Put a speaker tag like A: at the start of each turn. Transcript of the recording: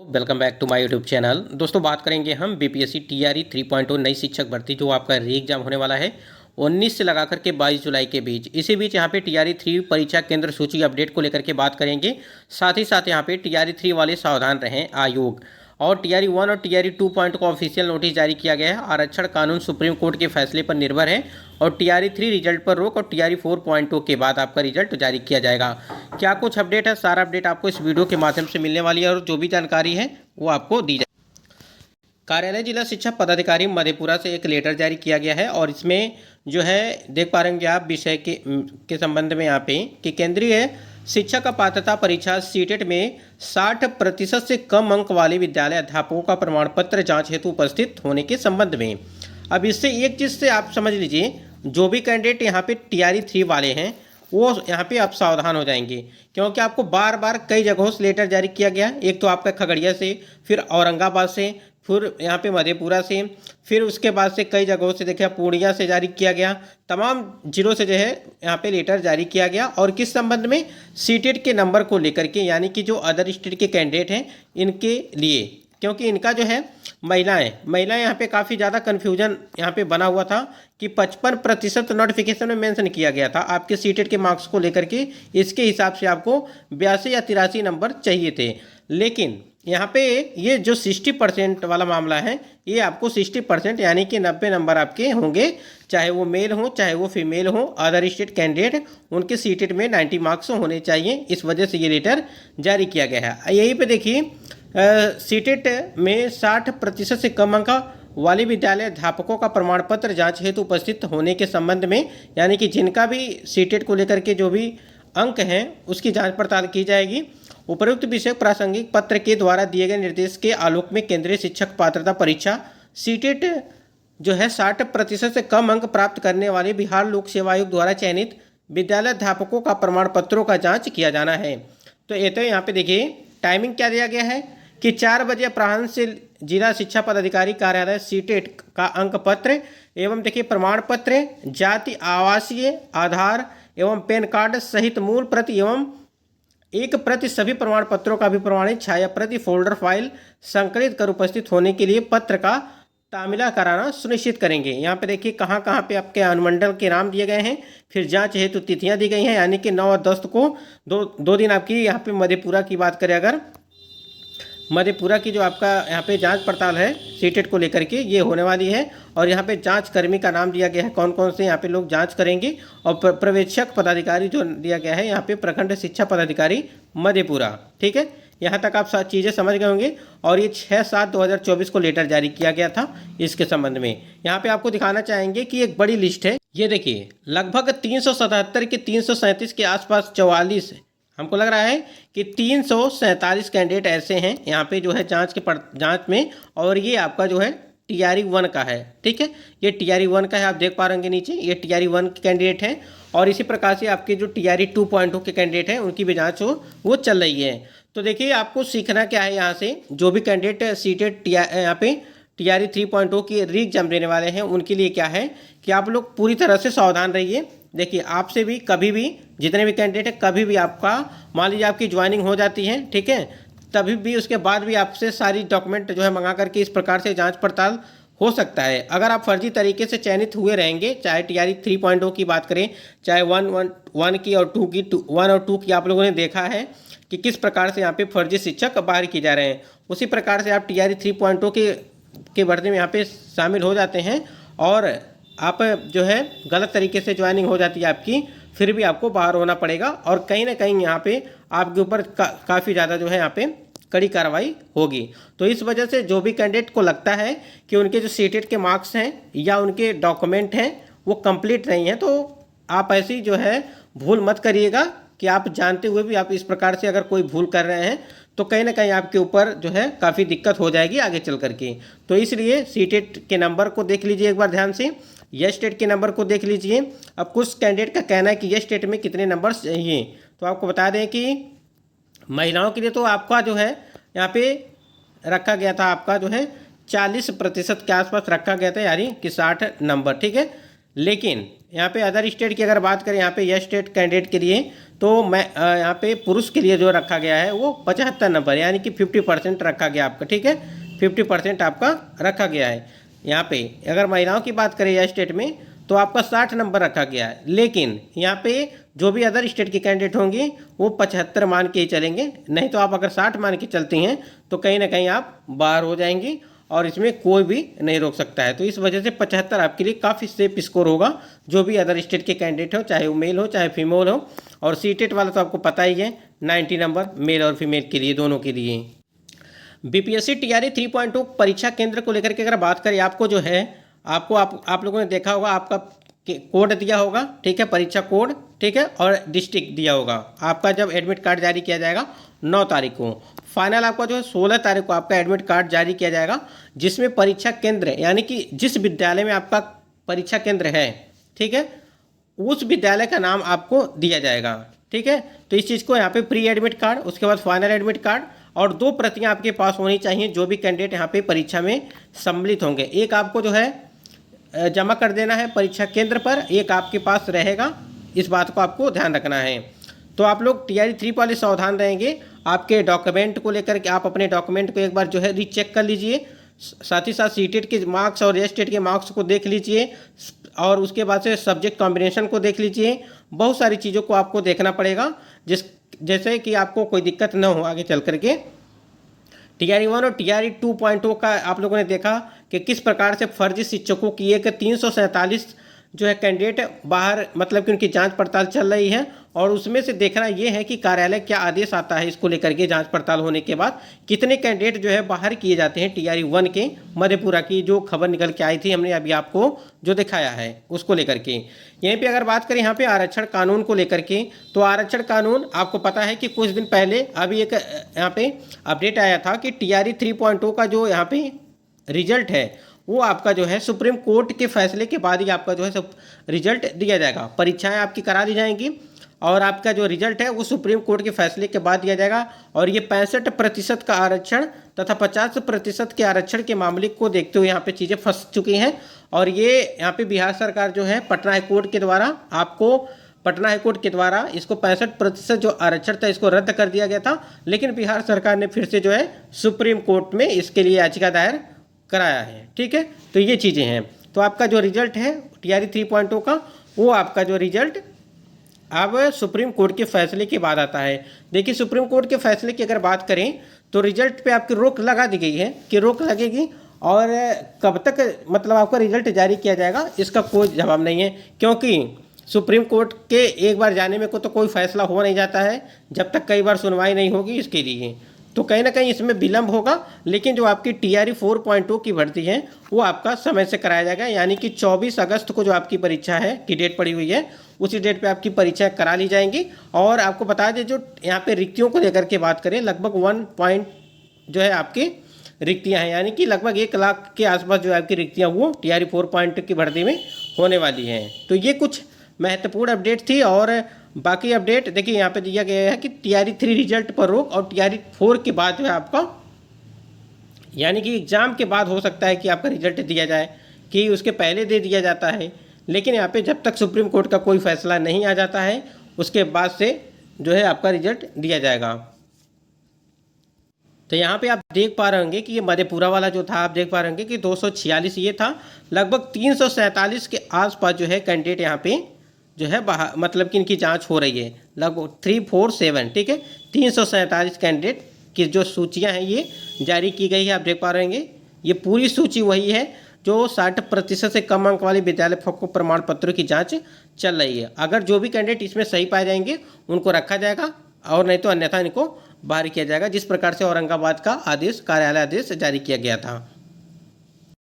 A: Welcome back to my YouTube channel. दोस्तों बात करेंगे हम बीपीएससी टीआरई 3.0 नई शिक्षक भर्ती जो आपका री एग्जाम होने वाला है 19 से लगा करके 22 जुलाई के बीच। इसी बीच यहाँ पे टीआरई 3 परीक्षा केंद्र सूची अपडेट को लेकर के बात करेंगे। साथ ही साथ यहाँ पे टीआरई 3 वाले सावधान रहें आयोग। और टीआरई 1 और टीआरई 2 को ऑफिशियल नोटिस जारी किया गया है। आरक्षण कानून सुप्रीम कोर्ट के फैसले पर निर्भर है और टीआरई 3 रिजल्ट पर रोक और टीआरई 4.0 के बाद आपका रिजल्ट जारी किया जाएगा। क्या कुछ अपडेट है, सारा अपडेट आपको इस वीडियो के माध्यम से मिलने वाली है और जो भी जानकारी है वो आपको दी जाए। कार्यालय जिला शिक्षा पदाधिकारी मधेपुरा से एक लेटर जारी किया गया है और इसमें जो है देख पा रहे हैं आप विषय के संबंध में यहाँ पे कि केंद्रीय शिक्षक पात्रता परीक्षा सीटेट में 60% से कम अंक वाले विद्यालय अध्यापकों का प्रमाण पत्र जांच हेतु उपस्थित होने के संबंध में। अब इससे एक चीज़ से आप समझ लीजिए, जो भी कैंडिडेट यहाँ पे टीआरई 3 वाले हैं वो यहाँ पे आप सावधान हो जाएंगे, क्योंकि आपको बार बार कई जगहों से लेटर जारी किया गया। एक तो आपका खगड़िया से, फिर औरंगाबाद से, फिर यहाँ पे मधेपुरा से, फिर उसके बाद से कई जगहों से देखिए पूर्णिया से जारी किया गया। तमाम जिलों से जो है यहाँ पे लेटर जारी किया गया और किस संबंध में, सीटेट के नंबर को लेकर के, यानी कि जो अदर स्टेट के कैंडिडेट हैं इनके लिए, क्योंकि इनका जो है महिलाएं यहाँ पे काफ़ी ज़्यादा कन्फ्यूजन यहाँ पे बना हुआ था कि 55% नोटिफिकेशन में मेंशन किया गया था आपके सीटेट के मार्क्स को लेकर के। इसके हिसाब से आपको 82 या 83 नंबर चाहिए थे, लेकिन यहाँ पे ये जो 60% वाला मामला है ये आपको 60% यानी कि 90 नंबर आपके होंगे, चाहे वो मेल हो चाहे वो फीमेल हो। अदर स्टेट कैंडिडेट उनके सीटेट में 90 मार्क्स होने चाहिए, इस वजह से ये लेटर जारी किया गया है। यहीं पे देखिए सीटेट में 60% से कम अंक वाले विद्यालय अध्यापकों का प्रमाण पत्र जांच हेतु उपस्थित होने के संबंध में, यानी कि जिनका भी सीटेट को लेकर के जो भी अंक हैं उसकी जांच पड़ताल की जाएगी। उपरोक्त विषय प्रासंगिक पत्र के द्वारा दिए गए निर्देश के आलोक में केंद्रीय शिक्षक पात्रता परीक्षा सीटेट जो है 60% से कम अंक प्राप्त करने वाले बिहार लोक सेवा आयोग द्वारा चयनित विद्यालय अध्यापकों का प्रमाण पत्रों का जाँच किया जाना है। तो ये तो यहाँ पे देखिए टाइमिंग क्या दिया गया है कि 4 बजे अपराह्न से जिला शिक्षा पदाधिकारी कार्यालय सीटेट का अंक पत्र एवं देखिए प्रमाण पत्र, जाति, आवासीय, आधार एवं पैन कार्ड सहित मूल प्रति एवं एक प्रति सभी प्रमाण पत्रों का भी प्रमाणित छाया प्रति फोल्डर फाइल संकलित कर उपस्थित होने के लिए पत्र का तामीला कराना सुनिश्चित करेंगे। यहाँ पे देखिए कहाँ कहाँ पे आपके अनुमंडल के नाम दिए गए हैं, फिर जांच हेतु तिथियाँ दी गई हैं, यानी कि 9 और 10 को दो दिन आपकी यहाँ पे मधेपुरा की बात करें, अगर मधेपुरा की जो आपका यहाँ पे जांच पड़ताल है सीटेट को लेकर के ये होने वाली है। और यहाँ पे जांच कर्मी का नाम दिया गया है, कौन कौन से यहाँ पे लोग जांच करेंगे। और पर्यवेक्षक पदाधिकारी जो दिया गया है यहाँ पे प्रखंड शिक्षा पदाधिकारी मधेपुरा। ठीक है, यहाँ तक आप सारी चीज़ें समझ गए होंगे। और ये 6/7/2024 को लेटर जारी किया गया था इसके संबंध में। यहाँ पे आपको दिखाना चाहेंगे कि एक बड़ी लिस्ट है, ये देखिए लगभग 377 के 337 के आसपास 44, हमको लग रहा है कि 347 कैंडिडेट ऐसे हैं यहाँ पे जो है जांच में। और ये आपका जो है टीआरई 1 का है। ठीक है, ये टीआरई 1 का है, आप देख पा रहे होंगे नीचे ये टीआरई 1 के कैंडिडेट हैं। और इसी प्रकार से आपके जो टीआरई 2.0 के कैंडिडेट हैं उनकी भी जांच वो चल रही है। तो देखिए आपको सीखना क्या है, यहाँ से जो भी कैंडिडेट सीटेट यहाँ पे टीआरई 3.0 की री एग्जाम देने वाले हैं उनके लिए क्या है कि आप लोग पूरी तरह से सावधान रहिए। देखिए आपसे भी कभी भी, जितने भी कैंडिडेट हैं, कभी भी आपका मान लीजिए आपकी ज्वाइनिंग हो जाती है, ठीक है, तभी भी उसके बाद भी आपसे सारी डॉक्यूमेंट जो है मंगा करके इस प्रकार से जांच पड़ताल हो सकता है। अगर आप फर्जी तरीके से चयनित हुए रहेंगे, चाहे टीआरई 3.0 की बात करें, चाहे 1 की और 2 की, 1 और 2 की आप लोगों ने देखा है कि किस प्रकार से यहाँ पे फर्जी शिक्षक बाहर किए जा रहे हैं। उसी प्रकार से आप टीआरई 3.0 के भर्ती में यहाँ पे शामिल हो जाते हैं और आप जो है गलत तरीके से ज्वाइनिंग हो जाती है आपकी, फिर भी आपको बाहर होना पड़ेगा। और कहीं ना कहीं यहाँ पे आपके ऊपर काफ़ी ज़्यादा जो है यहाँ पे कड़ी कार्रवाई होगी। तो इस वजह से जो भी कैंडिडेट को लगता है कि उनके जो सीटेट के मार्क्स हैं या उनके डॉक्यूमेंट हैं वो कंप्लीट नहीं है, तो आप ऐसी जो है भूल मत करिएगा कि आप जानते हुए भी आप इस प्रकार से अगर कोई भूल कर रहे हैं तो कहीं ना कहीं आपके ऊपर जो है काफ़ी दिक्कत हो जाएगी आगे चल करके। तो इसलिए सीटेट के नंबर को देख लीजिए एक बार ध्यान से, यस स्टेट के नंबर को देख लीजिए। अब कुछ कैंडिडेट का कहना है कि यस स्टेट में कितने नंबर चाहिए, तो आपको बता दें कि महिलाओं के लिए तो आपका जो है यहाँ पे रखा गया था, आपका जो है 40% के आसपास रखा गया था, यानी कि 60 नंबर। ठीक है, लेकिन यहाँ पे अदर स्टेट की अगर बात करें, यहाँ पे यह स्टेट कैंडिडेट के लिए तो मैं यहाँ पे पुरुष के लिए जो रखा गया है वो 75 नंबर, यानी कि 50% रखा गया आपका, ठीक है, 50% आपका रखा गया है। यहाँ पे अगर महिलाओं की बात करें यह स्टेट में तो आपका 60 नंबर रखा गया है, लेकिन यहाँ पे जो भी अदर स्टेट के कैंडिडेट होंगे वो 75 मान के ही चलेंगे, नहीं तो आप अगर 60 मान के चलती हैं तो कहीं ना कहीं आप बाहर हो जाएंगी और इसमें कोई भी नहीं रोक सकता है। तो इस वजह से 75 आपके लिए काफ़ी सेफ स्कोर होगा, जो भी अदर स्टेट के कैंडिडेट हो, चाहे वो मेल हो चाहे फीमेल हो। और सीटेट वाला तो आपको पता ही है 90 नंबर मेल और फीमेल के लिए, दोनों के लिए। बीपीएससी टीआरई 3.2 परीक्षा केंद्र को लेकर के अगर बात करें, आपको जो है आपको आप लोगों ने देखा होगा, आपका कोड दिया होगा, ठीक है, परीक्षा कोड, ठीक है, और डिस्ट्रिक्ट दिया होगा। आपका जब एडमिट कार्ड जारी किया जाएगा 9 तारीख को, फाइनल आपका जो है 16 तारीख को आपका एडमिट कार्ड जारी किया जाएगा, जिसमें परीक्षा केंद्र यानी कि जिस विद्यालय में आपका परीक्षा केंद्र है, ठीक है, उस विद्यालय का नाम आपको दिया जाएगा, ठीक है। तो इस चीज़ को यहाँ पे प्री एडमिट कार्ड, उसके बाद फाइनल एडमिट कार्ड और 2 प्रतियाँ आपके पास होनी चाहिए जो भी कैंडिडेट यहाँ पे परीक्षा में सम्मिलित होंगे। एक आपको जो है जमा कर देना है परीक्षा केंद्र पर, एक आपके पास रहेगा, इस बात को आपको ध्यान रखना है। तो आप लोग टीआरई 3 वाले सावधान रहेंगे, आपके डॉक्यूमेंट को लेकर के आप अपने डॉक्यूमेंट को एक बार जो है रीचेक कर लीजिए, साथ ही साथ सीटेट के मार्क्स और एस्टेट के मार्क्स को देख लीजिए और उसके बाद से सब्जेक्ट कॉम्बिनेशन को देख लीजिए। बहुत सारी चीज़ों को आपको देखना पड़ेगा जैसे कि आपको कोई दिक्कत न हो आगे चल करके। टीआरई 1 और टीआरई 2.0 का आप लोगों ने देखा कि किस प्रकार से फर्जी शिक्षकों की एक 347 जो है कैंडिडेट बाहर, मतलब कि उनकी जांच पड़ताल चल रही है, और उसमें से देखना ये है कि कार्यालय क्या आदेश आता है इसको लेकर के, जांच पड़ताल होने के बाद कितने कैंडिडेट जो है बाहर किए जाते हैं। टीआरई 1 के मधेपुरा की जो खबर निकल के आई थी, हमने अभी आपको जो दिखाया है उसको लेकर के। यहीं पे अगर बात करें यहाँ पे आरक्षण कानून को लेकर के, तो आरक्षण कानून आपको पता है कि कुछ दिन पहले अभी एक यहाँ पे अपडेट आया था कि टीआरई 3.0 का जो यहाँ पे रिजल्ट है वो आपका जो है सुप्रीम कोर्ट के फैसले के बाद ही आपका जो है सब रिजल्ट दिया जाएगा। परीक्षाएं आपकी करा दी जाएंगी और आपका जो रिजल्ट है वो सुप्रीम कोर्ट के फैसले के बाद दिया जाएगा। और ये 65% का आरक्षण तथा 50% के आरक्षण के मामले को देखते हुए यहाँ पे चीज़ें फंस चुकी हैं। और ये यहाँ पे बिहार सरकार जो है पटना हाईकोर्ट के द्वारा इसको 65% जो आरक्षण था इसको रद्द कर दिया गया था, लेकिन बिहार सरकार ने फिर से जो है सुप्रीम कोर्ट में इसके लिए याचिका दायर कराया है, ठीक है। तो ये चीज़ें हैं। तो आपका जो रिजल्ट है टीआरई 3.0 का, वो आपका जो रिजल्ट अब सुप्रीम कोर्ट के फैसले के बाद आता है। देखिए, सुप्रीम कोर्ट के फैसले की अगर बात करें तो रिजल्ट पे आपकी रोक लगा दी गई है कि रोक लगेगी, और कब तक मतलब आपका रिजल्ट जारी किया जाएगा इसका कोई जवाब नहीं है, क्योंकि सुप्रीम कोर्ट के एक बार जाने में को तो कोई फैसला हो नहीं जाता है जब तक कई बार सुनवाई नहीं होगी इसके लिए। तो कहीं ना कहीं इसमें विलंब होगा, लेकिन जो आपकी टीआरई 4.2 की भर्ती है वो आपका समय से कराया जाएगा, यानी कि 24 अगस्त को जो आपकी परीक्षा है की डेट पड़ी हुई है उसी डेट पे आपकी परीक्षा करा ली जाएंगी। और आपको बता दें, जो यहाँ पे रिक्तियों को लेकर के बात करें, लगभग 1 जो है आपकी रिक्तियाँ हैं, यानी कि लगभग 1 लाख के आसपास जो आपकी रिक्तियाँ वो टीआरई 4.2 की भर्ती में होने वाली हैं। तो ये कुछ महत्वपूर्ण अपडेट थी। और बाकी अपडेट देखिए यहाँ पे दिया गया है कि टीआरई 3 रिजल्ट पर रोक, और टीआरई 4 के बाद जो है आपका, यानी कि एग्ज़ाम के बाद हो सकता है कि आपका रिजल्ट दिया जाए, कि उसके पहले दे दिया जाता है, लेकिन यहाँ पे जब तक सुप्रीम कोर्ट का कोई फैसला नहीं आ जाता है उसके बाद से जो है आपका रिजल्ट दिया जाएगा। तो यहाँ पे आप देख पा रहे होंगे कि ये मधेपुरा वाला जो था, आप देख पा रहे होंगे कि 246 ये था, लगभग 347 के आसपास जो है कैंडिडेट यहाँ पे जो है बाहर, मतलब कि इनकी जांच हो रही है, लगभग 347, ठीक है। 347 कैंडिडेट की जो सूचियां हैं ये जारी की गई है, आप देख पा रहे होंगे। ये पूरी सूची वही है जो 60% से कम अंक वाले विद्यालय को प्रमाण पत्रों की जांच चल रही है। अगर जो भी कैंडिडेट इसमें सही पाए जाएंगे उनको रखा जाएगा, और नहीं तो अन्यथा इनको बाहर किया जाएगा, जिस प्रकार से औरंगाबाद का आदेश, कार्यालय आदेश जारी किया गया था।